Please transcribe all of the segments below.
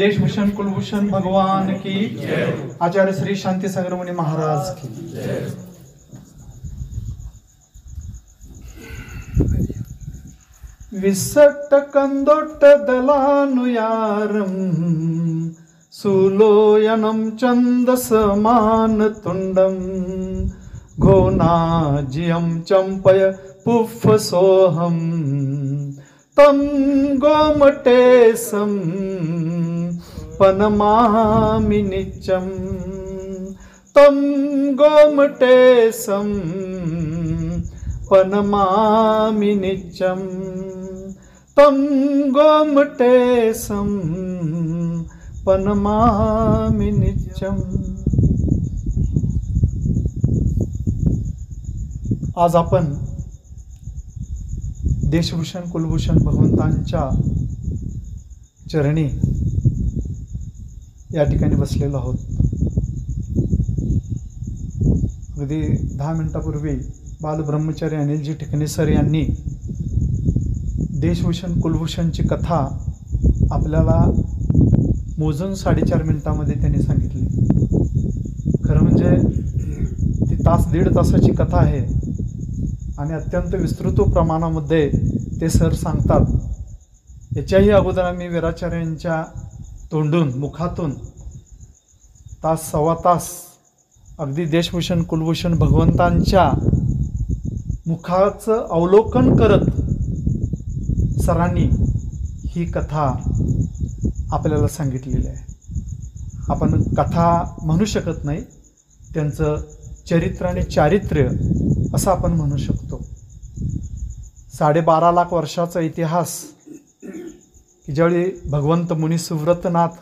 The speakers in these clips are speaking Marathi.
देशभूषण कुलभूषण भगवान की, आचार्य श्री शांती सागर मुनि महाराज की। विसट कंदोट दलानुयारम सुलोयनम चंदसमान तुंडम घोनाजियम चंपय पुफ सोहम तम गोमटेसम पनमामि नित्यम तम गोमटेसम पनमामि नित्यम तम गोमटेसम पनमामि नित्यम। आज आपण देशभूषण कुलभूषण भगवंतांच्या चरणी या ठिकाणी बसलेलो आहोत। अगदी 10 मिनिटापूर्वी बालब्रह्मचारी अनिलजी ठिकाणी सर यांनी देशभूषण कुलभूषणची कथा आपल्याला मोजून 4.5 मिनिटांमध्ये त्यांनी सांगितली। खरं म्हणजे ती 1.5 तासाची कथा आहे आणि अत्यंत विस्तृत प्रमाणामध्ये ते सर सांगतात। याच्याही अगोदर आम्ही वीराचार्यांच्या तोंडून मुखातून 1 सव्वा तास अगदी देशभूषण कुलभूषण भगवंतांच्या मुखाचं अवलोकन करत सरांनी ही कथा आपल्याला सांगितलेली आहे। आपण कथा म्हणू शकत नाही, त्यांचं चरित्र आणि चारित्र्य असं आपण म्हणू शकतो। 12.5 लाख वर्षाचा इतिहास की ज्यावेळी भगवंत मुनी सुव्रतनाथ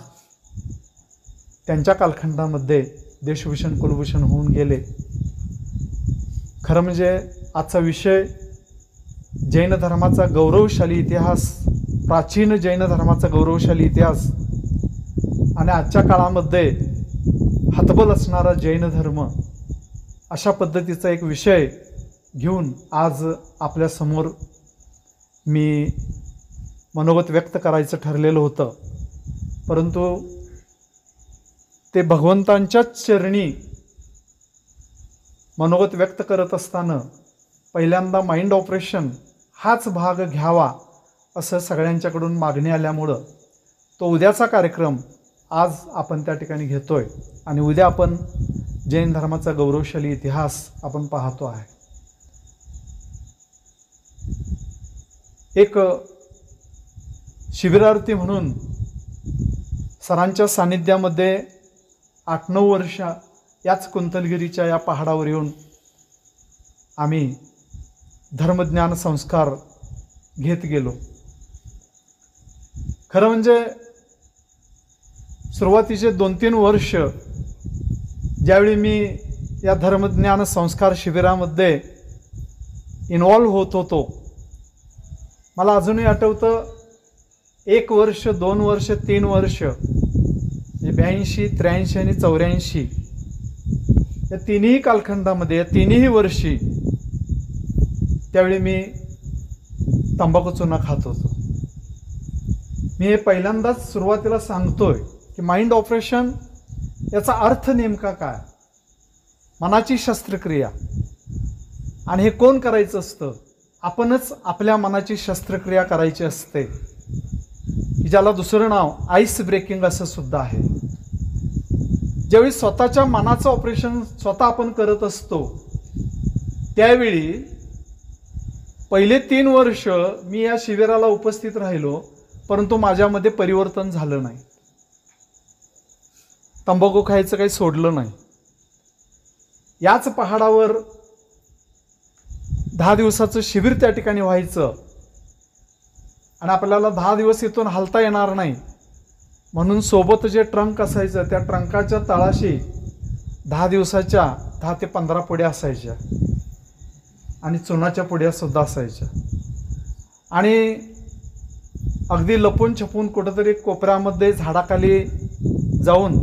त्यांच्या कालखंडामध्ये देशभूषण कुलभूषण होऊन गेले। खरं म्हणजे आजचा विषय जैन धर्माचा गौरवशाली इतिहास, प्राचीन जैन धर्माचा गौरवशाली इतिहास आणि आजच्या काळामध्ये हतबल असणारा जैन धर्म, अशा पद्धतीचा एक विषय घेऊन आज आपल्यासमोर मी मनोगत व्यक्त करायचं ठरलेलं होतं। परंतु ते भगवंतांच्याच चरणी मनोगत व्यक्त करत असताना पहिल्यांदा माइंड ऑपरेशन हाच भाग घ्यावा असं सगळ्यांच्याकडून मागणी आल्यामुळं तो उद्याचा कार्यक्रम आज आपण त्या ठिकाणी घेतोय आणि उद्या आपण जैन धर्माचा गौरवशाली इतिहास आपण पाहतो आहे। एक शिबिरार्थी म्हणून सरांच्या सानिध्यामध्ये 8-9 वर्ष याच कुंतलगिरीच्या या पहाडावर येऊन आम्ही धर्मज्ञान संस्कार घेत गेलो। खरं म्हणजे सुरुवातीचे 2-3 वर्ष ज्यावेळी मी या धर्मज्ञान संस्कार शिबिरामध्ये इन्व्हॉल्व होत होतो, मला अजूनही आठवतं 1 वर्ष, 2 वर्ष, 3 वर्ष, 82, 83 आणि 84 या तिन्ही कालखंडामध्ये, या तिन्ही वर्षी त्यावेळी मी तंबाखू चुना खात होतो। मी हे पहिल्यांदाच सुरुवातीला सांगतोय की माइंड ऑपरेशन याचा अर्थ नेमका काय, मनाची शस्त्रक्रिया। आणि हे कोण करायचं असतं? आपणच आपल्या मनाची शस्त्रक्रिया करायची असते, की ज्याला दुसरं नाव आईस ब्रेकिंग असं सुद्धा आहे। ज्यावेळी स्वतःच्या मनाचं ऑपरेशन स्वतः आपण करत असतो त्यावेळी पहिले 3 वर्ष मी या शिबिराला उपस्थित राहिलो, परंतु माझ्यामध्ये परिवर्तन झालं नाही। तंबाखू खायचं काही सोडलं नाही। याच पहाडावर 10 दिवसाचं शिबिर त्या ठिकाणी व्हायचं आणि आपल्याला 10 दिवस इथून हलता येणार नाही म्हणून सोबत जे ट्रंक असायचं त्या ट्रंकाच्या तळाशी 10 दिवसाच्या 10 ते 15 पुड्या असायच्या आणि चुनाच्या पुड्या सुद्धा असायच्या। आणि अगदी लपून छपून कुठेतरी कोपऱ्यामध्ये झाडाखाली जाऊन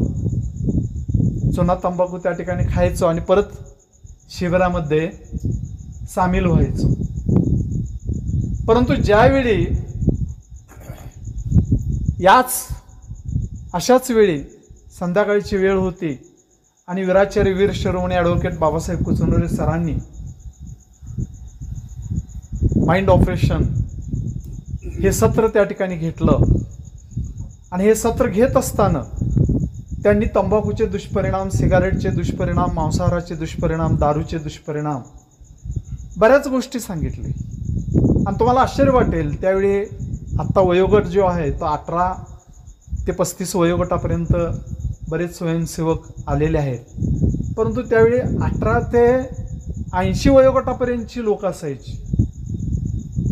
चुना तंबाखू त्या ठिकाणी खायचो आणि परत शिबिरामध्ये सामील व्हायचो। परंतु ज्यावेळी याच अशाच वेळी संध्याकाळची वेळ होती आणि वीराचार्य वीर शिरोमणी ॲडव्होकेट बाबासाहेब कुचनोरे सरांनी माइंड ऑपरेशन हे सत्र त्या ठिकाणी घेतलं आणि हे सत्र घेत असताना त्यांनी तंबाखूचे दुष्परिणाम, सिगारेटचे दुष्परिणाम, मांसाहाराचे दुष्परिणाम, दारूचे दुष्परिणाम बऱ्याच गोष्टी सांगितले. आणि तुम्हाला आश्चर्य वाटेल, त्यावेळी आत्ता वयोगट जो आहे तो 18 ते 35 वयोगटापर्यंत बरेच स्वयंसेवक आलेले आहेत. परंतु त्यावेळी 18 ते 80 वयोगटापर्यंतची लोक असायची,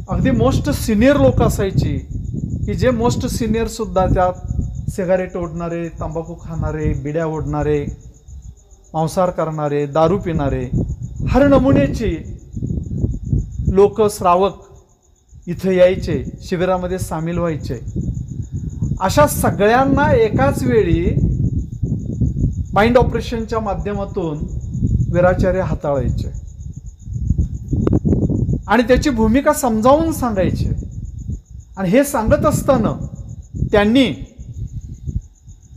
अगदी मोस्ट सिनियर लोक असायची की जे मोस्ट सिनियर सुद्धा त्यात सिगारेट ओढणारे, तंबाखू खाणारे, बिड्या ओढणारे, मांसाहार करणारे, दारू पिणारे, हर नमुन्याची लोक, श्रावक इथं यायचे, शिबिरामध्ये सामील व्हायचे. अशा सगळ्यांना एकाच वेळी माइंड ऑपरेशनच्या माध्यमातून वीराचार्य हाताळायचे आणि त्याची भूमिका समजावून सांगायचे. आणि हे सांगत असताना त्यांनी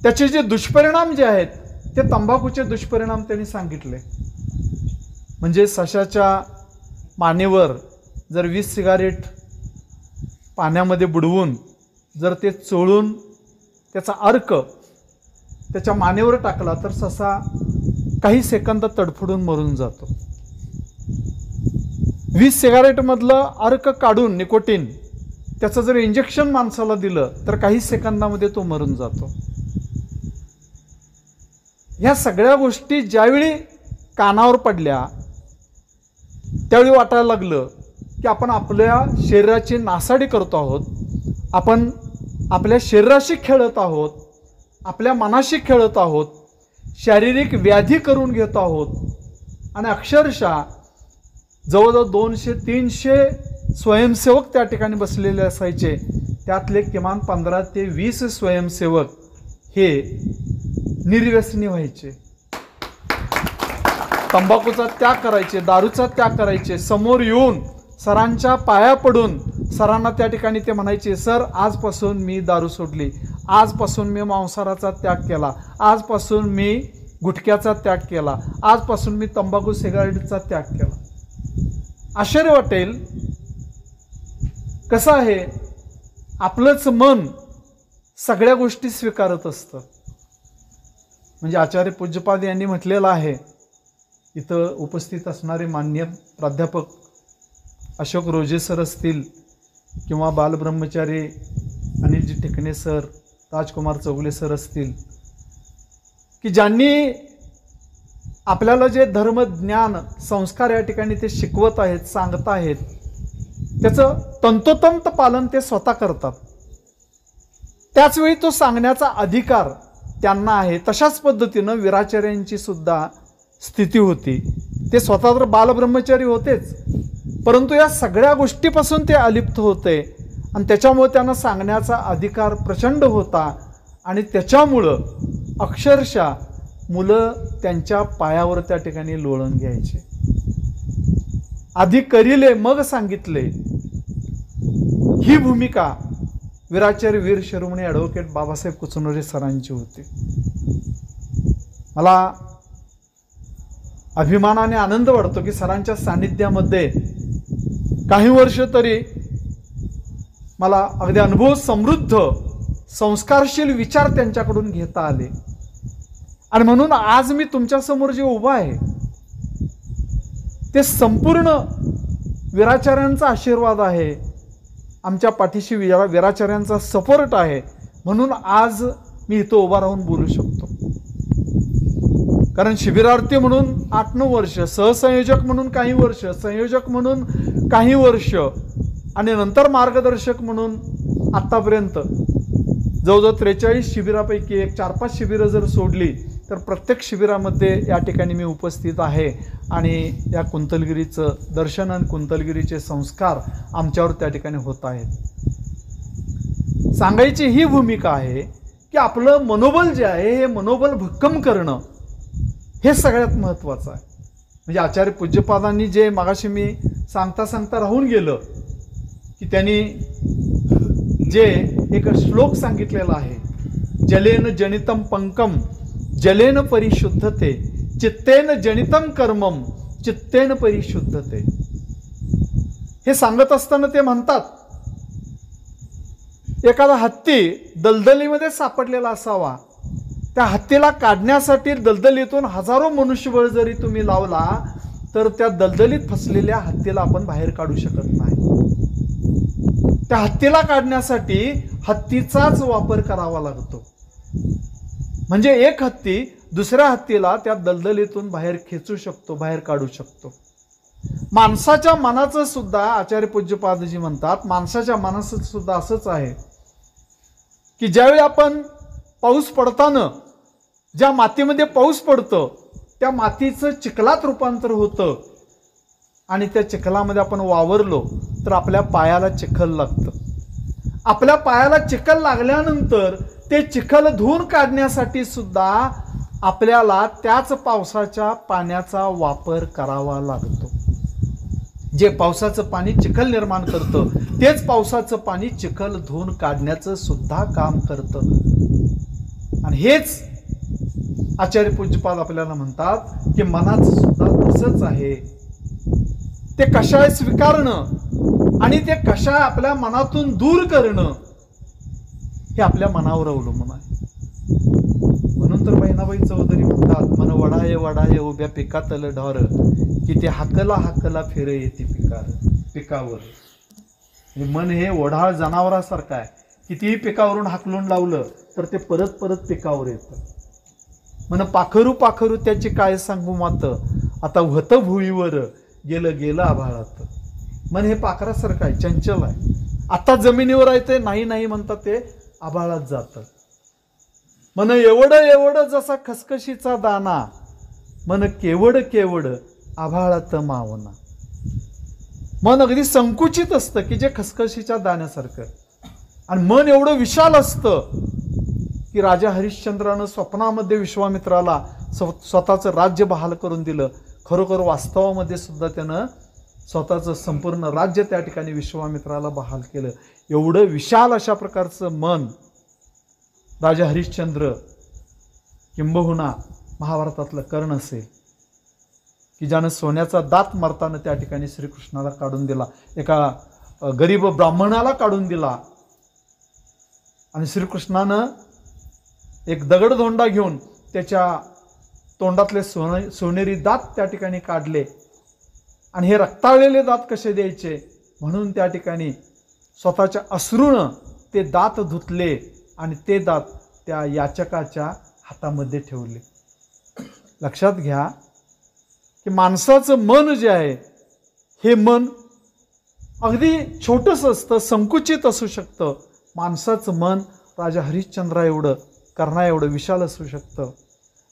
त्याचे जे दुष्परिणाम जे आहेत ते तंबाखूचे दुष्परिणाम त्यांनी सांगितले. म्हणजे सशाच्या मानेवर जर 20 सिगारेट पाण्यामध्ये बुडवून जर ते चोळून त्याचा अर्क त्याच्या मानेवर टाकला तर ससा काही सेकंदात तडफडून मरून जातो. 20 सिगारेटमधलं अर्क काढून निकोटीन त्याचं जर इंजेक्शन माणसाला दिलं तर काही सेकंदामध्ये तो मरून जातो. ह्या सगळ्या गोष्टी ज्यावेळी कानावर पडल्या त्यावेळी वाटायला लागलं की आपण आपल्या शरीराची नासाडी करतो आहोत, आपण आपल्या शरीराशी खेळत आहोत, आपल्या मनाशी खेळत आहोत, शारीरिक व्याधी करून घेत आहोत. आणि अक्षरशः जवळजवळ 200-300 स्वयंसेवक त्या ठिकाणी बसलेले असायचे. त्यातले किमान 15 ते 20 स्वयंसेवक हे निर्व्यसनी व्हायचे, तंबाखूचा त्याग करायचे, दारूचा त्याग करायचे. समोर येऊन सरांच्या पाया पडून सरांना त्या ठिकाणी ते म्हणायचे, सर आजपासून मी दारू सोडली, आजपासून मी मांसाहाराचा त्याग केला, आजपासून मी गुटख्याचा त्याग केला, आजपासून मी तंबाखू सिगारेटचा त्याग केला. आश्चर्य वाटेल, कसं आहे आपलंच मन सगळ्या गोष्टी स्वीकारत असतं. म्हणजे आचार्य पूज्यपाद यांनी म्हटलेलं आहे, इथं उपस्थित असणारे मान्य प्राध्यापक अशोक रोजे सर असतील किंवा बालब्रह्मचारी अनिलजी टिकणे सर, राजकुमार चौगले सर असतील, की ज्यांनी आपल्याला जे धर्मज्ञान संस्कार या ठिकाणी ते शिकवत आहेत, सांगत आहेत, त्याचं तंतोतंत पालन ते स्वतः करतात. त्याचवेळी तो सांगण्याचा अधिकार त्यांना आहे. तशाच पद्धतीनं वीराचार्यांची सुद्धा स्थिती होती. ते स्वतः तर बालब्रह्मचारी होतेच, परंतु या सगळ्या गोष्टीपासून ते अलिप्त होते आणि त्याच्यामुळे त्यांना सांगण्याचा अधिकार प्रचंड होता. आणि त्याच्यामुळं अक्षरशः मुलं त्यांच्या पायावर त्या ठिकाणी लोळण घ्यायचे. आधी करिले मग सांगितले, ही भूमिका वीराचार्य वीर शिरोमणी ॲडव्होकेट बाबासाहेब कुचनोरे सरांची होती. मला अभिमानाने आनंद वाटतो की सरांच्या सानिध्यामध्ये काही वर्ष तरी मला अगदी अनुभव समृद्ध संस्कारशील विचार त्यांच्याकडून घेता आले. आणि म्हणून आज मी तुमच्यासमोर जे उभा आहे ते संपूर्ण वीराचार्यांचा आशीर्वाद आहे, आमच्या पाठीशी वीराचार्यांचा सपोर्ट आहे. म्हणून आज मी इथं उभा राहून बोलू शकतो. कारण शिबिरार्थी म्हणून 8-9 वर्ष, सहसंयोजक म्हणून काही वर्ष, संयोजक म्हणून काही वर्ष आणि नंतर मार्गदर्शक म्हणून आत्तापर्यंत जवळजवळ 43 शिबिरापैकी 4-5 शिबिरं जर सोडली तर प्रत्येक शिबिरामध्ये या ठिकाणी मी उपस्थित आहे. आणि या कुंतलगिरीचं दर्शन आणि कुंतलगिरीचे संस्कार आमच्यावर त्या ठिकाणी होत आहेत. सांगायची ही भूमिका आहे की आपलं मनोबल जे आहे हे मनोबल भक्कम करणं हे सगळ्यात महत्त्वाचं आहे. म्हणजे आचार्य पूज्यपादांनी जे मगाशी मी सांगता सांगता राहून गेलं की त्यांनी जे एक श्लोक सांगितलेला आहे जलेन जनितम पंकम जलेन परिशुद्धते चित्तेन जनितम कर्मम चित्तेन परिशुद्धते. हे सांगत असताना ते म्हणतात, एखादा हत्ती दलदलीमध्ये सापडलेला असावा, त्या हत्तीला काढण्यासाठी दलदलीतून हजारो मनुष्यबळ जरी तुम्ही लावला तर त्या दलदलीत फसलेल्या हत्तीला आपण बाहेर काढू शकत नाही. त्या हत्तीला काढण्यासाठी हत्तीचाच वापर करावा लागतो. म्हणजे एक हत्ती दुसऱ्या हत्तीला त्या दलदलीतून बाहेर खेचू शकतो, बाहेर काढू शकतो. माणसाच्या मनाचं सुद्धा आचार्य पूज्यपादजी म्हणतात, माणसाच्या मनाचं सुद्धा असंच आहे की ज्यावेळी आपण पाऊस पडताना ज्या मातीमध्ये पाऊस पडतो त्या मातीचं चिखलात रूपांतर होतं आणि त्या चिखलामध्ये आपण वावरलो तर आपल्या पायाला चिखल लागतं. आपल्या पायाला चिखल लागल्यानंतर ते चिखल धुवून काढण्यासाठी सुद्धा आपल्याला त्याच पावसाच्या पाण्याचा वापर करावा लागतो. जे पावसाचं पाणी चिखल निर्माण करतं तेच पावसाचं पाणी चिखल धुवून काढण्याचं सुद्धा काम करतं. आणि हेच आचार्य पूज्यपाद आपल्याला म्हणतात की मनाचं सुद्धा तसंच आहे. ते कशाय स्वीकारणं आणि ते कशाय आपल्या मनातून दूर करणं हे आपल्या मनावर अवलंबून आहे. म्हणून तर बहिणाबाई चौधरी म्हणतात, मन वडाये वडाये उभ्या पिकातलं ढोर की ते हाकला हाकला फिरे येते पिकावर. मन हे ओढाळ जनावरासारखं आहे, कितीही पिकावरून हाकलून लावलं तर ते परत परत पिकावर येतं. मन पाखरू पाखरू त्याची काय सांगू मात, आता होतं भुईवर गेलं गेलं आभाळात. मन हे पाखरासारखं आहे, चंचल आहे. आता जमिनीवर आहे ते नाही नाही म्हणतात ते आभाळात जातं. मन एवढं एवढं जसा खसखशीचा दाना, मन केवड केवड आभाळात मावना. मन अगदी संकुचित असतं की जे खसखशीच्या दाण्यासारखं, आणि मन एवढं विशाल असतं की राजा हरिश्चंद्रानं स्वप्नामध्ये विश्वामित्राला स्वतःचं राज्य बहाल करून दिलं. खरोखर वास्तवामध्ये सुद्धा त्यानं स्वतःचं संपूर्ण राज्य त्या ठिकाणी विश्वामित्राला बहाल केलं. एवढं विशाल अशा प्रकारचं मन राजा हरिश्चंद्र किंबहुना महाभारतातलं कर्ण असेल की ज्यानं सोन्याचा दात मारताना त्या ठिकाणी श्रीकृष्णाला काढून दिला, एका गरीब ब्राह्मणाला काढून दिला. आणि श्रीकृष्णानं एक दगडधोंडा घेऊन त्याच्या तोंडातले सोनेरी दात त्या ठिकाणी काढले. आणि हे रक्ताळलेले दात कसे द्यायचे म्हणून त्या ठिकाणी स्वतःच्या अश्रूनं ते दात धुतले आणि ते दात त्या याचकाच्या हातामध्ये ठेवले. लक्षात घ्या की माणसाचं मन जे आहे हे मन अगदी छोटंसं असतं, संकुचित असू शकतं. माणसाचं मन राजा हरिश्चंद्रा एवढं, कर्णा एवढं विशाल असू शकतं.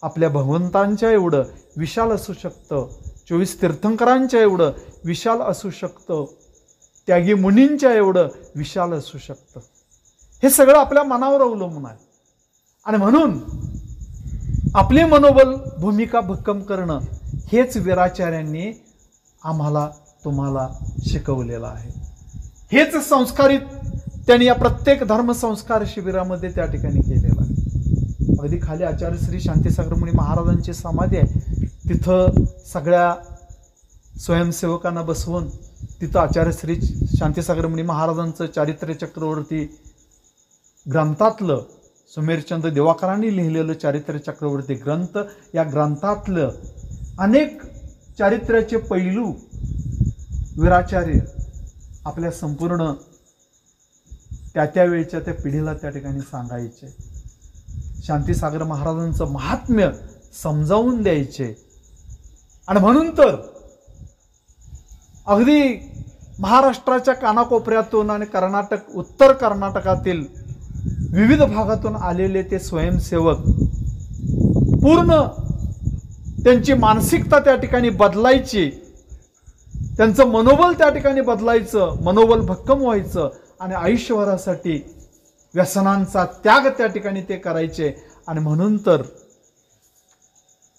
आपल्या भगवंतांच्या एवढं विशाल असू शकतं. 24 तीर्थंकरांच्या एवढं विशाल असू शकतं. त्यागी मुनींच्या एवढं विशाल असू शकतं. हे सगळं आपल्या मनावर अवलंबून आहे. आणि म्हणून आपले मनोबल भूमिका भक्कम करणं हेच वीराचार्यांनी आम्हाला तुम्हाला शिकवलेलं आहे. हेच संस्कारित त्यांनी या प्रत्येक धर्मसंस्कार शिबिरामध्ये त्या ठिकाणी केलेलं आहे. अगदी खाली आचार्य श्री शांतीसागर मुनी महाराजांची समाधी आहे, तिथं सगळ्या स्वयंसेवकांना बसवून तिथं आचार्य श्री शांतीसागर मुनी महाराजांचं चारित्र्य चक्रवर्ती ग्रंथातलं, सुमेरचंद दिवाकरांनी लिहिलेलं चारित्र्य चक्रवर्ती ग्रंथ, या ग्रंथातलं अनेक चारित्र्याचे पैलू वीराचार्य आपल्या संपूर्ण त्या वेळच्या त्या पिढीला त्या ठिकाणी सांगायचे. शांतीसागर महाराजांचं महात्म्य समजावून द्यायचे. आणि म्हणून तर अगदी महाराष्ट्राच्या कानाकोपऱ्यातून आणि कर्नाटक, उत्तर कर्नाटकातील विविध भागातून आलेले ते स्वयंसेवक पूर्ण त्यांची मानसिकता त्या ठिकाणी बदलायची, त्यांचं मनोबल त्या ठिकाणी बदलायचं, मनोबल भक्कम व्हायचं आणि आयुष्यभरासाठी व्यसनांचा त्याग त्या ठिकाणी ते करायचे. आणि म्हणून तर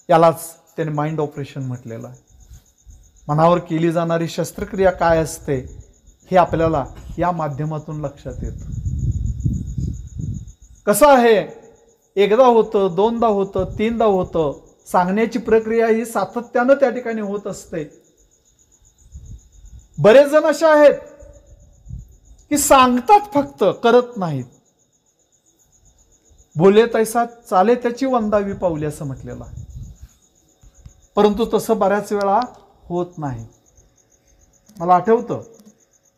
यालाच त्याने माइंड ऑपरेशन म्हटलेलं आहे. मनावर केली जाणारी शस्त्रक्रिया काय असते हे आपल्याला या माध्यमातून लक्षात येतं. कसं आहे एकदा होतं, दोनदा होतं, तीनदा होतं. सांगण्याची प्रक्रिया ही सातत्यानं त्या ठिकाणी होत असते. बरेच जण असे आहेत की सांगतात फक्त, करत नाहीत. बोले तैसा चाले त्याची वंदावी पाऊले असं म्हटलेलं आहे. परंतु तसं बऱ्याच वेळा होत नाही. मला आठवतं,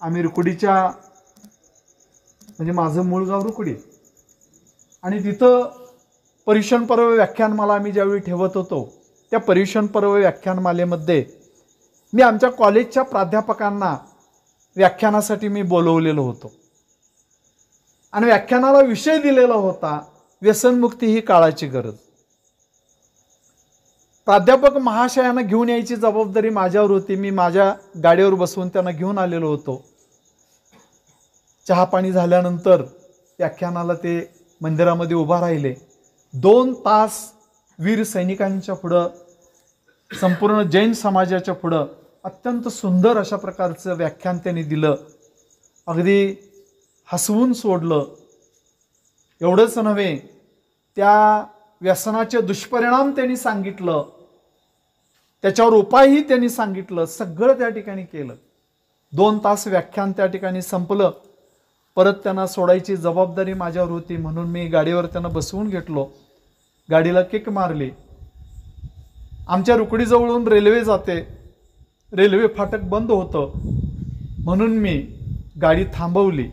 आम्ही रुकडीच्या, म्हणजे माझं मूळ गाव रुकडी, आणि तिथं पर्युषण पर्व व्याख्यानमाला आम्ही ज्यावेळी ठेवत होतो, त्या पर्युषण पर्व व्याख्यानमालेमध्ये मी आमच्या कॉलेजच्या प्राध्यापकांना व्याख्यानासाठी मी बोलवलेलो होतो. आणि व्याख्यानाला विषय दिलेला होता व्यसनमुक्ती ही काळाची गरज. प्राध्यापक महाशयांना घेऊन यायची जबाबदारी माझ्यावर होती. मी माझ्या गाडीवर बसवून त्यांना घेऊन आलेलो होतो. चहा पाणी झाल्यानंतर व्याख्यानाला ते मंदिरामध्ये उभा राहिले. 2 तास वीर सैनिकांच्या पुढं, संपूर्ण जैन समाजाच्या पुढं अत्यंत सुंदर अशा प्रकारचं व्याख्यान त्यांनी दिलं. अगदी हसवून सोडलं. एवढंच नव्हे, त्या व्यसनाचे दुष्परिणाम त्यांनी सांगितलं, त्याच्यावर उपायही त्यांनी सांगितलं. सगळं त्या ठिकाणी केलं. 2 तास व्याख्यान त्या ठिकाणी संपलं. परत त्यांना सोडायची जबाबदारी माझ्यावर होती, म्हणून मी गाडीवर त्यांना बसवून घेतलो. गाडीला किक मारली. आमच्या रुकडीजवळून रेल्वे जाते. रेल्वे फाटक बंद होतं, म्हणून मी गाडी थांबवली.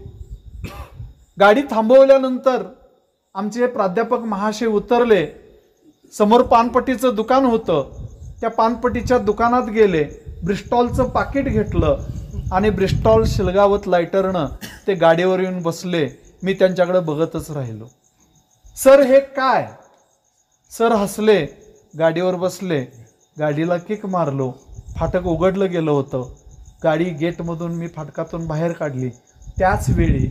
गाडी थांबवल्यानंतर आमचे प्राध्यापक महाशय उतरले. समोर पानपट्टीचं दुकान होतं. त्या पानपट्टीच्या दुकानात गेले. ब्रिस्टॉलचं पाकिट घेतलं आणि ब्रिस्टॉल शिलगावत लायटरनं ते गाडीवर येऊन बसले. मी त्यांच्याकडे बघतच राहिलो. सर हे काय? सर हसले. गाडीवर बसले. गाडीला किक मारलो. फाटक उघडलं गेलं होतं. गाडी गेटमधून मी फाटकातून बाहेर काढली. त्याच वेळी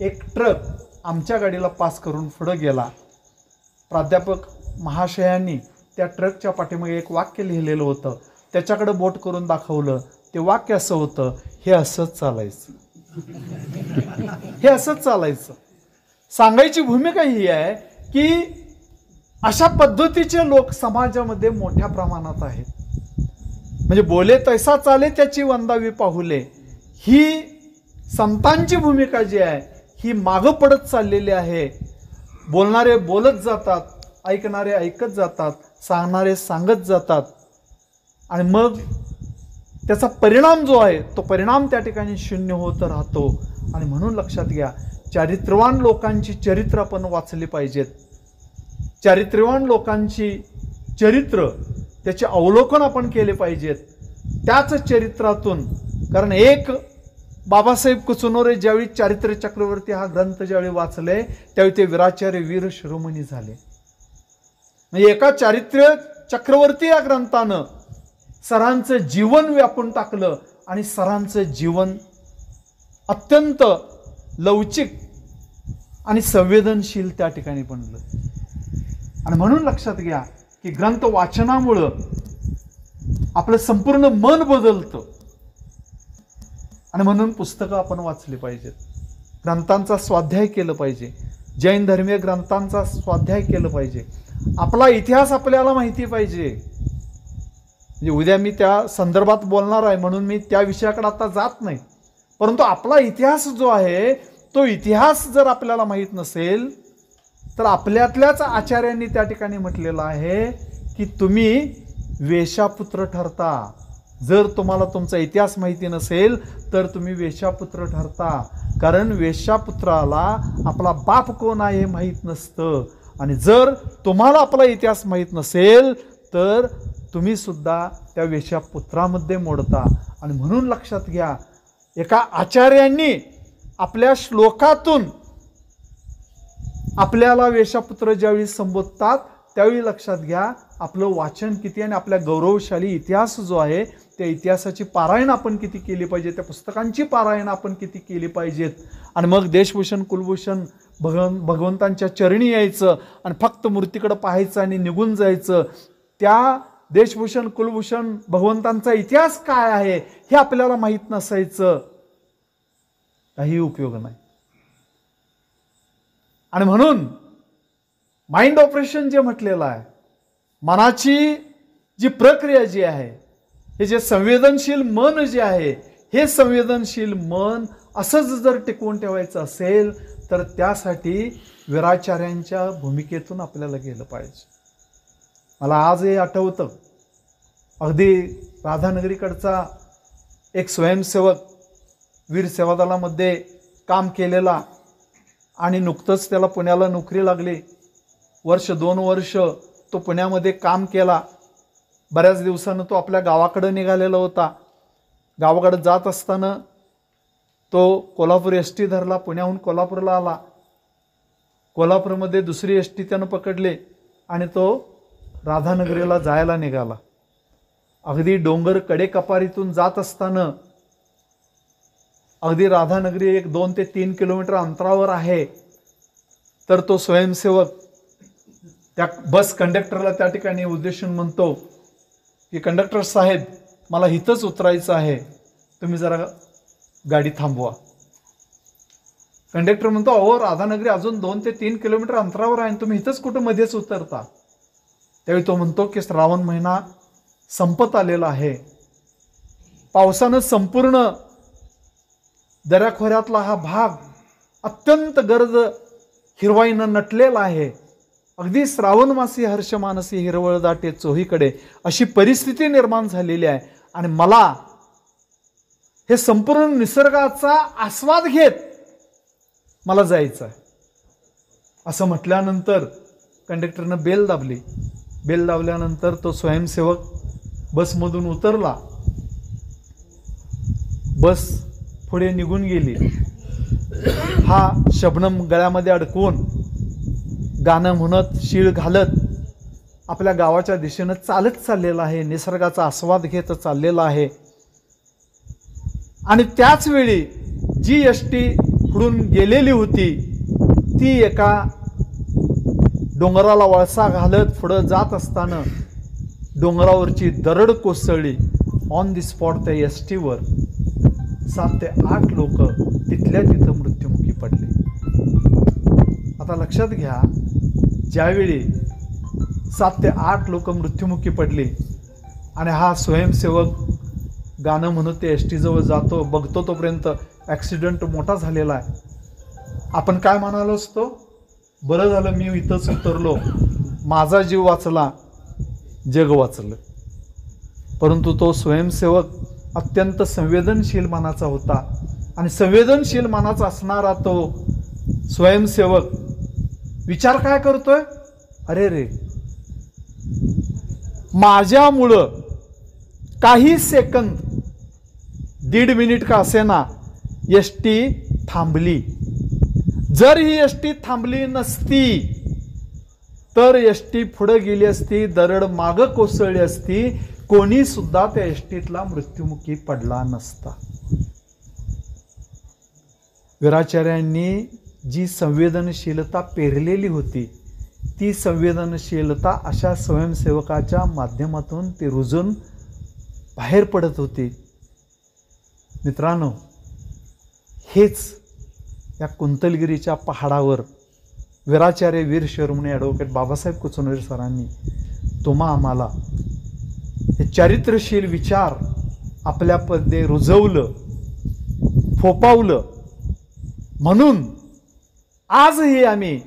एक ट्रक आमच्या गाडीला पास करून पुढं गेला. प्राध्यापक महाशयांनी त्या ट्रकच्या पाठीमागे एक वाक्य लिहिलेलं होतं. त्याच्याकडे बोट करून दाखवलं. ते वाक्य असं होतं, हे असंच चालायचं. हे असंच चालायचं. सांगायची भूमिका ही आहे की अशा पद्धतीचे लोक समाजामध्ये मोठ्या प्रमाणात आहेत. म्हणजे बोले तैसा चाले त्याची वंदावी पाहुले, ही संतांची भूमिका जी आहे ही मागं पडत चाललेली आहे. बोलणारे बोलत जातात, ऐकणारे ऐकत जातात, सांगणारे सांगत जातात, आणि मग त्याचा परिणाम जो आहे तो परिणाम त्या ठिकाणी शून्य होत राहतो. आणि म्हणून लक्षात घ्या, चारित्र्यवान लोकांची चरित्र आपण वाचली पाहिजेत. चारित्र्यवान लोकांची चरित्र, त्याचे अवलोकन आपण केले पाहिजेत. त्याच चरित्रातून, कारण एक बाबासाहेब कुचनोरे ज्यावेळी चारित्र्य चक्रवर्ती हा ग्रंथ ज्यावेळी वाचले त्यावेळी ते वीराचार्य वीर शिरोमणी झाले. म्हणजे एका चारित्र्य चक्रवर्ती या ग्रंथानं सरांचं जीवन व्यापून टाकलं आणि सरांचं जीवन अत्यंत लवचिक आणि संवेदनशील त्या ठिकाणी बनलं. आणि म्हणून लक्षात घ्या की ग्रंथ वाचनामुळं आपलं संपूर्ण मन बदलतं. आणि म्हणून पुस्तकं आपण वाचली पाहिजेत. ग्रंथांचा स्वाध्याय केलं पाहिजे. जैन धर्मीय ग्रंथांचा स्वाध्याय केलं पाहिजे. आपला इतिहास आपल्याला माहिती पाहिजे. म्हणजे उद्या मी त्या संदर्भात बोलणार आहे म्हणून मी त्या विषयाकडे आता जात नाही. परंतु आपला इतिहास जो आहे तो इतिहास जर आपल्याला माहीत नसेल तर आपल्यातल्याच आचार्यांनी त्या ठिकाणी म्हटलेलं आहे की तुम्ही वेश्यापुत्र ठरता. जर तुम्हाला तुमचा इतिहास माहिती नसेल तर तुम्ही वेश्यापुत्र ठरता. कारण वेश्यापुत्राला आपला बाप कोण आहे हे माहीत नसतं. आणि जर तुम्हाला आपला इतिहास माहीत नसेल तर तुम्ही सुद्धा त्या वेश्यापुत्रामध्ये मोडता. आणि म्हणून लक्षात घ्या, एका आचार्यांनी आपल्या श्लोकातून आपल्याला वेश्यापुत्र ज्यावेळी संबोधतात त्यावेळी लक्षात घ्या आपलं वाचन किती आणि आपल्या गौरवशाली इतिहास जो आहे त्या इतिहासाची पारायण आपण किती केली पाहिजे, त्या पुस्तकांची पारायण आपण किती केली पाहिजेत. आणि मग देशभूषण कुलभूषण भगवंतांच्या चरणी यायचं आणि फक्त मूर्तीकडे पाहायचं आणि निघून जायचं. त्या देशभूषण कुलभूषण भगवंतांचा इतिहास काय आहे हे आपल्याला माहीत नसायचं, काही उपयोग नाही. आणि म्हणून माइंड ऑपरेशन जे म्हटलेलं आहे, मनाची जी प्रक्रिया जी आहे, हे जे संवेदनशील मन जे आहे, हे संवेदनशील मन असंच जर टिकवून ठेवायचं असेल तर त्यासाठी वीराचार्यांच्या भूमिकेतून आपल्याला गेलं पाहिजे. मला आजही आठवतं, अगदी राधानगरीकडचा एक स्वयंसेवक वीर सेवा दलामध्ये काम केलेला आणि नुकतंच त्याला पुण्याला नोकरी लागली. 1-2 वर्ष तो पुण्यामध्ये काम केला. बऱ्याच दिवसानं तो आपल्या गावाकडं निघालेला होता. गावाकडं जात असताना तो कोल्हापूर एस टी धरला, पुण्याहून कोल्हापूरला आला. कोल्हापूरमध्ये दुसरी एस टी त्यानं पकडली आणि तो राधानगरीला जायला निघाला. अगदी डोंगर कडे कपारीतून जात असताना, अगदी राधानगरी 2 ते 3 किलोमीटर अंतरावर आहे, तर तो स्वयंसेवक त्या बस कंडक्टरला त्या ठिकाणी उद्देशून म्हणतो की कंडक्टर साहेब, मला इथंच उतरायचं आहे, तुम्ही जरा गाडी थांबवा. कंडक्टर म्हणतो, अहो राधानगरी अजून 2 ते 3 किलोमीटर अंतरावर आहे, तुम्ही इथंच कुठं मध्येच उतरता. त्यावेळी तो म्हणतो की श्रावण महिना संपत आलेला आहे, पावसानं संपूर्ण दऱ्याखोऱ्यातला हा भाग अत्यंत गर्द हिरवाईनं नटलेला आहे. अगदी श्रावण मासी हर्षमानसी हिरवळ दाटे चोहीकडे अशी परिस्थिती निर्माण झालेली आहे आणि मला हे संपूर्ण निसर्गाचा आस्वाद घेत मला जायचं आहे. असं म्हटल्यानंतर कंडक्टरनं बेल दाबली. बेल दाबल्यानंतर तो स्वयंसेवक बसमधून उतरला. बस पुढे निघून गेली. हा शबनम गळ्यामध्ये अडकवून गाणं म्हणत शीळ घालत आपल्या गावाच्या दिशेनं चालत चाललेला आहे, निसर्गाचा आस्वाद घेत चाललेला आहे. आणि त्याच वेळी जी एस टी पुढून गेलेली होती ती एका डोंगराला वळसा घालत पुढं जात असताना डोंगरावरची दरड कोसळली. ऑन दी स्पॉट त्या एस टीवर 7 ते 8 लोक तिथल्या तिथं मृत्युमुखी पडले. आता लक्षात घ्या, ज्यावेळी 7 ते 8 लोक मृत्युमुखी पडली आणि हा स्वयंसेवक गाणं म्हणून ते एस टी जवळ जातो, बघतो तोपर्यंत ॲक्सिडेंट मोठा झालेला आहे. आपण काय म्हणालो असतो, बरं झालं मी इथंच उतरलो, माझा जीव वाचला, जग वाचलं. परंतु तो स्वयंसेवक अत्यंत संवेदनशील मनाचा होता आणि संवेदनशील मनाचा असणारा तो स्वयंसेवक विचार काय करतोय, अरे रे, माझ्यामुळं काही सेकंद 1.5 मिनिट का असेना एस टी थांबली. जर ही एस टी थांबली नसती तर एस टी पुढे गेली असती, दरड मागं कोसळली असती, कोणी सुद्धा त्या एस टीतला मृत्युमुखी पडला नसता. वीराचार्यांनी जी संवेदनशीलता पेरलेली होती ती संवेदनशीलता अशा स्वयंसेवकाच्या माध्यमातून ती रुजून बाहेर पडत होती. मित्रांनो, हेच या कुंतलगिरीच्या पहाडावर वीराचार्य वीर शिरोमणी ॲडव्होकेट बाबासाहेब कुचनोरे सरांनी तुम्हा आम्हाला हे चारित्र्यशील विचार आपल्यामध्ये रुजवलं, फोपावलं. म्हणून आजही आम्ही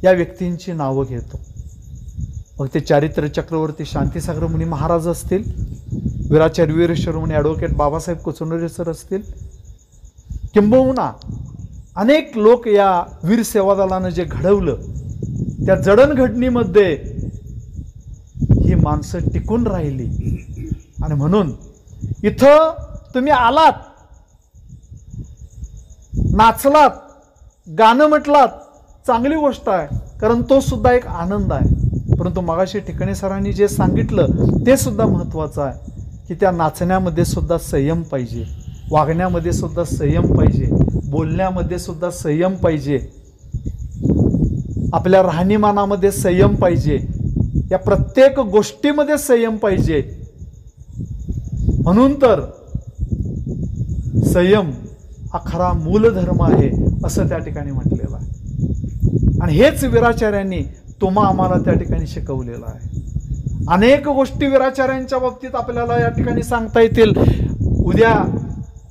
या व्यक्तींची नावं घेतो. मग ते चारित्र्य चक्रवर्ती शांतीसागर मुनी महाराज असतील, वीराचार्य वीर शिरोमणी ॲडव्होकेट बाबासाहेब कुचनोरे सर असतील, किंबहुना अनेक लोक या वीर सेवा दलानं जे घडवलं त्या जडणघडणीमध्ये ही माणसं टिकून राहिली. आणि म्हणून इथं तुम्ही आलात, नाचलात, गाणं म्हटलात, चांगली गोष्ट आहे, कारण तो सुद्धा एक आनंद आहे. परंतु मगाशी ठिकाणी सरांनी जे सांगितलं ते सुद्धा महत्त्वाचं आहे की त्या नाचण्यामध्ये सुद्धा संयम पाहिजे, वागण्यामध्ये सुद्धा संयम पाहिजे, बोलण्यामध्ये सुद्धा संयम पाहिजे, आपल्या राहणीमानामध्ये संयम पाहिजे, या प्रत्येक गोष्टीमध्ये संयम पाहिजे. म्हणून तर संयम हा खरा मूलधर्म आहे असं त्या ठिकाणी म्हटलेलं आहे. आणि हेच वीराचार्यांनी तुम्हा आम्हाला त्या ठिकाणी शिकवलेलं आहे। अनेक गोष्टी वीराचार्यांच्या बाबतीत आपल्याला या ठिकाणी सांगता येतील। उद्या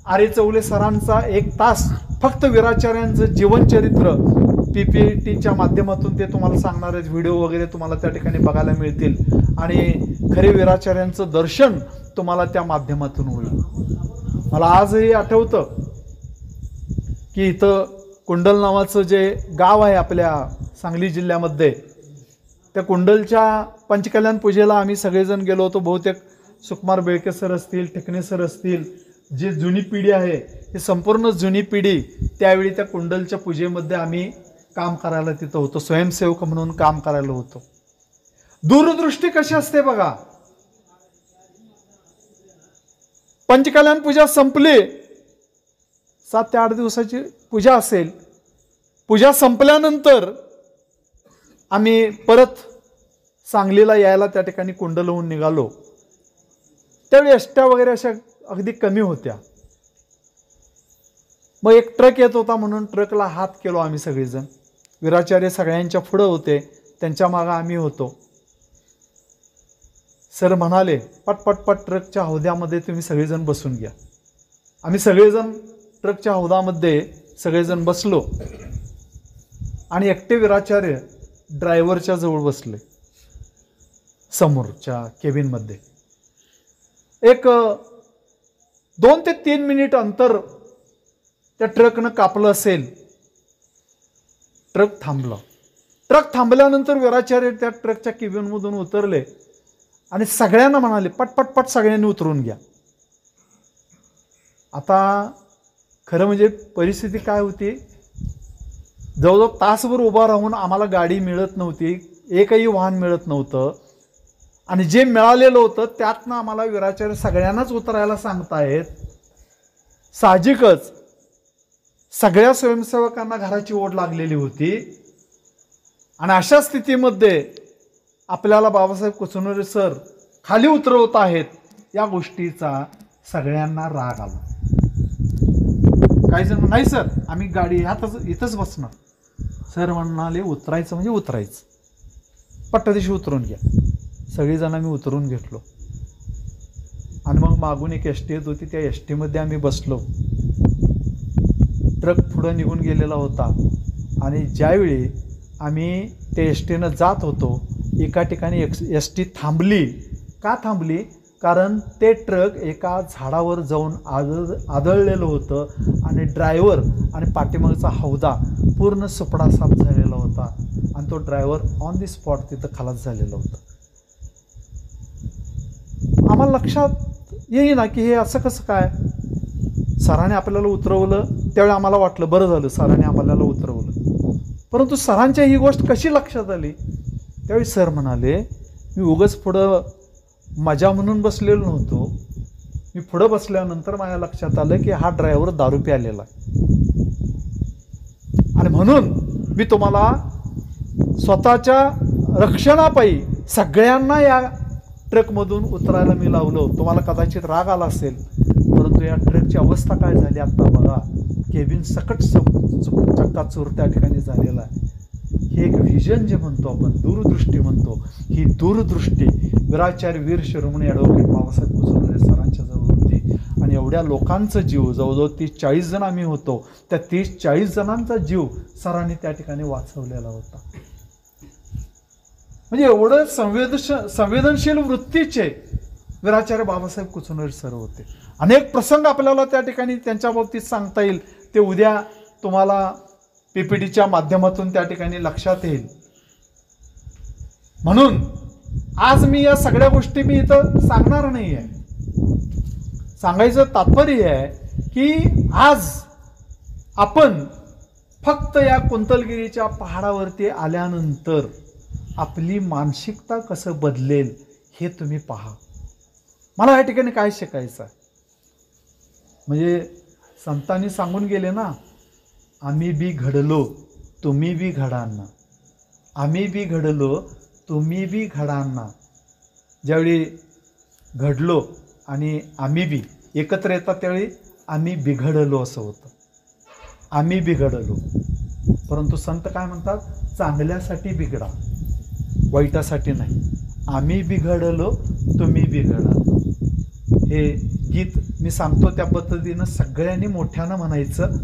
आरे चौले सरांचा 1 तास फक्त वीराचार्यांचं जीवनचरित्र PPTच्या माध्यमातून ते तुम्हाला सांगणार आहेत। व्हिडिओ वगैरे तुम्हाला त्या ठिकाणी बघायला मिळतील आणि खरे वीराचार्यांचं दर्शन तुम्हाला त्या माध्यमातून होईल। मला आजही आठवतं की इथं कुंडल नावाचं जे गाव आहे आपल्या सांगली जिल्ह्यामध्ये, त्या कुंडलच्या पंचकल्याण पूजेला आम्ही सगळेजण गेलो होतो। बहुतेक सुकुमार बेळके सर असतील, ठिकणे सर असतील, जी जुनी पिढी आहे ही संपूर्ण जुनी पिढी त्यावेळी त्या कुंडलच्या पूजेमध्ये आम्ही काम करायला तिथं होतो, स्वयंसेवक म्हणून काम करायला होतो। दूरदृष्टी कशी असते बघा। पंचकल्याण पूजा संपली, 7 ते 8 दिवसाची पूजा असेल। पूजा संपल्यानंतर आम्ही परत सांगलीला यायला त्या ठिकाणी कुंडलहून निघालो। त्यावेळी एसट्या वगैरे अशा अगदी कमी होत्या। मग एक ट्रक येत होता म्हणून ट्रकला हात केलो आम्ही सगळेजण। वीराचार्य सगळ्यांच्या पुढे होते, त्यांच्या मागे आम्ही होतो। सर म्हणाले पटपटपट ट्रकच्या हौद्यामध्ये तुम्ही सगळेजण बसून घ्या। आम्ही सगळेजण ट्रकच्या हौदामध्ये सगळेजण बसलो आणि एकटे वीराचार्य ड्रायव्हरच्या जवळ बसले समोरच्या केबिनमध्ये। एक 2 ते 3 मिनिट अंतर त्या ट्रकनं कापलं असेल। ट्रक थांबला। ट्रक थांबल्यानंतर वीराचार्य त्या ट्रकच्या केबिनमधून उतरले आणि सगळ्यांना म्हणाले पटपटपट सगळ्यांनी उतरून घ्या। आता खरं म्हणजे परिस्थिती काय होती, जवळजवळ तासभर उभा राहून आम्हाला गाडी मिळत नव्हती, एकही वाहन मिळत नव्हतं आणि जे मिळालेलं होतं त्यातनं आम्हाला वीराचार्य सगळ्यांनाच उतरायला सांगतायत। साहजिकच सगळ्या स्वयंसेवकांना घराची ओढ लागलेली होती आणि अशा स्थितीमध्ये आपल्याला बाबासाहेब कुचनोरे सर खाली उतरवत आहेत, या गोष्टीचा सगळ्यांना राग आला। काही जण नाही सर आम्ही गाडी इथंच बसणार। सर म्हणाले उतरायचं म्हणजे उतरायचं, पट्टादिशी उतरून घ्या। सगळीजण आम्ही उतरून घेतलो आणि मग मागून एक एसटी येत होती, त्या एसटीमध्ये आम्ही बसलो। ट्रक पुढं निघून गेलेला होता आणि ज्यावेळी आम्ही त्या एसटीनं जात होतो एका ठिकाणी एसटी थांबली। का थांबली? कारण ते ट्रक एका झाडावर जाऊन आदळलेलं होतं आणि ड्रायव्हर आणि पाठीमागचा हौदा पूर्ण सुपडासाप झालेला होता आणि तो ड्रायव्हर ऑन दी स्पॉट तिथं खलास झालेला होता। आम्हाला लक्षात येईना की हे असं कसं काय। सरांनी आपल्याला उतरवलं, त्यावेळी आम्हाला वाटलं बरं झालं सरांनी आम्हाला उतरवलं, परंतु सरांच्या ही गोष्ट कशी लक्षात आली? त्यावेळी सर म्हणाले मी उगाच पुढं मजा म्हणून बसलेलो नव्हतो, मी पुढं बसल्यानंतर माझ्या लक्षात आलं की हा ड्रायव्हर दारू प्यालेला आणि म्हणून मी तुम्हाला स्वतःच्या रक्षणापायी सगळ्यांना या ट्रकमधून उतरायला मी लावलो। तुम्हाला कदाचित राग आला असेल, परंतु या ट्रकची अवस्था काय झाली आता बघा। केबिन सकट चक्काचूर त्या ठिकाणी झालेला आहे। हे एक व्हिजन जे म्हणतो आपण, दूरदृष्टी म्हणतो, ही दूरदृष्टी वीराचार्य वीर शिरोमणी ॲडव्होकेट बाबासाहेब कुचनोरे सरांच्या जवळ होती आणि एवढ्या लोकांचा जीव, जवळजवळ 30-40 जण आम्ही होतो, त्या 30-40 जणांचा जीव सरांनी त्या ठिकाणी वाचवलेला होता। म्हणजे एवढं संवेदनशील वृत्तीचे वीराचार्य बाबासाहेब कुचनोरे सर होते। अनेक प्रसंग आपल्याला त्या ठिकाणी त्यांच्या बाबतीत सांगता येईल, ते उद्या तुम्हाला PPTच्या माध्यमातून त्या ठिकाणी लक्षात येईल। म्हणून आज मी या सगळ्या गोष्टी मी इथं सांगणार नाही आहे। सांगायचं तात्पर्य आहे की आज आपण फक्त या कुंतलगिरीच्या पहाडावरती आल्यानंतर आपली मानसिकता कसं बदलेल हे तुम्ही पहा। मला या ठिकाणी काय शिकायचं आहे, म्हणजे संतांनी सांगून गेले ना, आम्ही बी घडलो तुम्ही बी घडांना, आम्ही बी घडलो तुम्ही बी घडांना। ज्यावेळी घडलो आणि आम्ही बी एकत्र येतात त्यावेळी आम्ही बिघडलो असं होतं, आम्ही बिघडलो। परंतु संत काय म्हणतात, चांगल्यासाठी बिघडा, वाईटासाठी नाही. आम्ही बिघडलो तुम्ही बिघडा. हे गीत मी सांगतो त्या पद्धतीनं सगळ्यांनी मोठ्यानं म्हणायचं,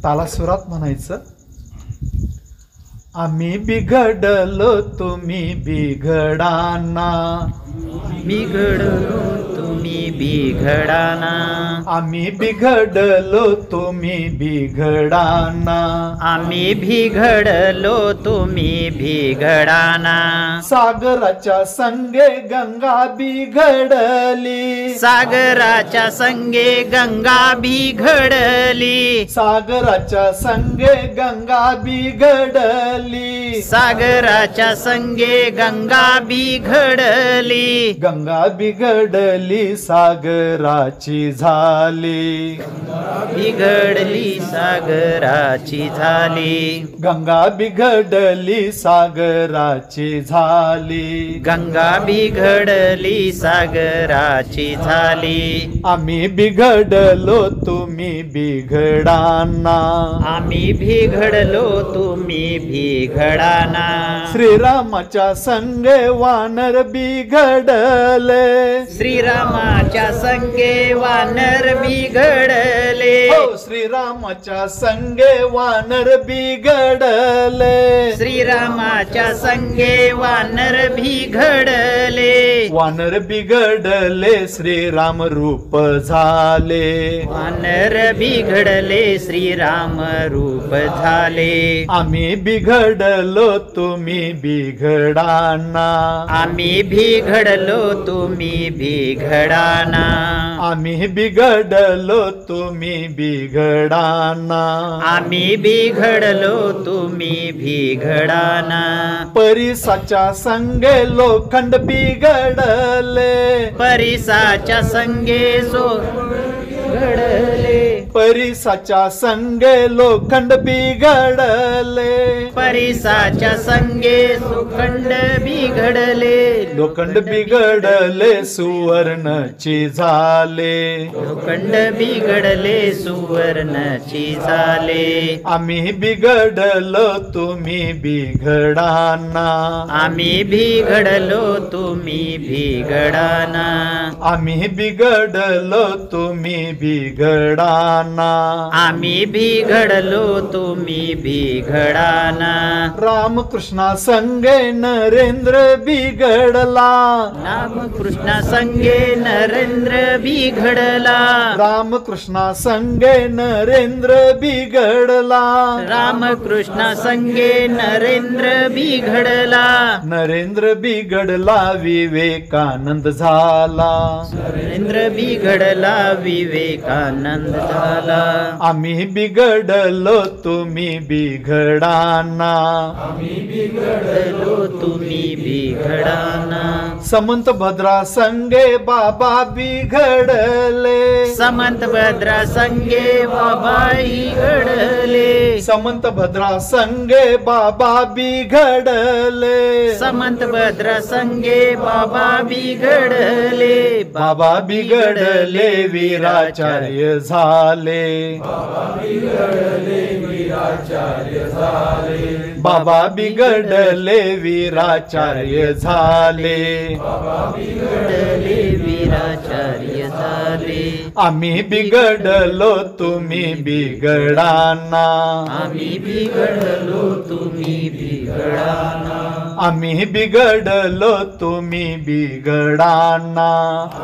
तालासुरात म्हणायचं. आम्ही बिघडलो तुम्ही बिघडाना, बिघडलो तुम्ही बिघडाना. आम्ही बिघडलो तुम्ही बिघडाना. आम्ही बिघडलो तुम्ही बिघडाना. सागराच्या संगे गंगा बिघडली, सागराच्या संगे गंगा बिघडली. सागराच्या संगे गंगा बिघडली. सागराच्या संगे गंगा बिघडली. गंगा बिघडली सागराची झाली, बिघडली सागराची झाली. गंगा बिघडली सागराची झाली. गंगा बिघडली सागराची झाली. आम्ही बिघडलो तुम्ही बिघडाना. आम्ही बिघडलो तुम्ही बिघडाना. श्रीरामाच्या संगे वानर बिघडले, श्रीरामाच्या संगे वानर बिघडले. हो श्रीरामाच्या संगे वानर बिघडले. श्रीरामाच्या संगे वानर बिघडले. वानर बिघडले श्रीराम रूप झाले. वानर बिघडले श्रीराम रूप झाले. आम्ही बिघडलो तुम्ही बिघडाना. आम्ही बिघडलो तुम्ही बिघडाना. आम्ही बिघडलो तुम्ही बिघडाना. आम्ही बिघडलो तुम्ही बिघडाना. परिसाच्या संगे लोखंड बिघडले. परिसाच्या संगे घडले. परिसाच्या संगे लोखंड बिघडले. परिसाच्या संगे सुखंड बिघडले. लोखंड बिघडले सुवर्णची झाले. लोखंड बिघडले सुवर्णची झाले. आम्ही बिघडलो तुम्ही बिघडाना. आम्ही बिघडलो तुम्ही बिघडाना. आम्ही बिघडलो तुम्ही बिघडाना. आम्ही बिघडलो तुम्ही बिघडाना. रामकृष्णा संगे नरेंद्र बिघडला. रामकृष्णा संगे नरेंद्र बिघडला. रामकृष्णा संगे नरेंद्र बिघडला. रामकृष्ण संगे नरेंद्र बिघडला. नरेंद्र बिघडला विवेकानंद झाला. नरेंद्र बिघडला विवेकानंद झाला. आम्ही बिघडलो तुम्ही बिघडाना. आम्ही बिघडलो तुम्ही बिघडाना. समंत भद्रा संगे बाबा बिघडले. समंत भद्रा संगे बाबा बिघडले. समंत भद्रा संगे बाबा बिघडले. समंत भद्रा संगे बाबा बिघडले. बाबा बिघडले वीराचार्य झाले. बाबा बिघडले वीराचार्य झाले. बिघडले वीराचार्य झाले. आम्ही बिघडलो तुम्ही बिघडाना. आम्ही बिघडलो तुम्ही बिघडाना. आम्ही बिघडलो तुम्ही बिघडाना.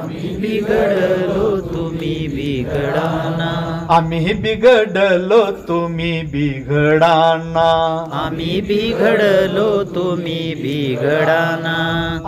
आम्ही बिघडलो तुम्ही बिघडाना. आम्ही बिघडलो तुम्ही बिघडाना. आम्ही बिघडलो तुम्ही बिघडाना.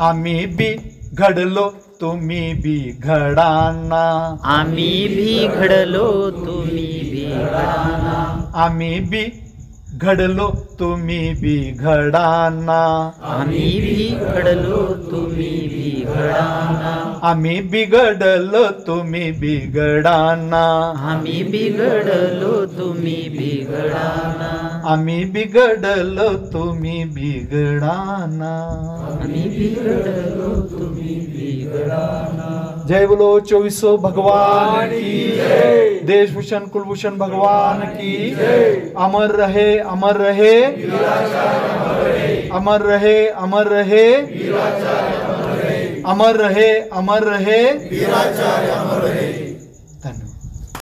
आम्ही बिघडलो तुम्ही बिघडाना. आम्ही बिघडलो तुम्ही बिघडाना. आम्ही बिघडलो तुम्ही बिघडाना. आम्ही बिघडलो तुम्ही बिघडाना. आम्ही बिघडलो तुम्ही बिघडाना. आम्ही बिघडलो तुम्ही बिघडाना. आम्ही बिघडलो तुम्ही बिघडाना. आम्ही बिघडलो तुम्ही बिघडाना. जय बोलो 24 भगवान की जय. देशभूषण कुलभूषण भगवान की जय. अमर रहे अमर रहे. अमर रहे अमर रहे अमर रहे अमर रहे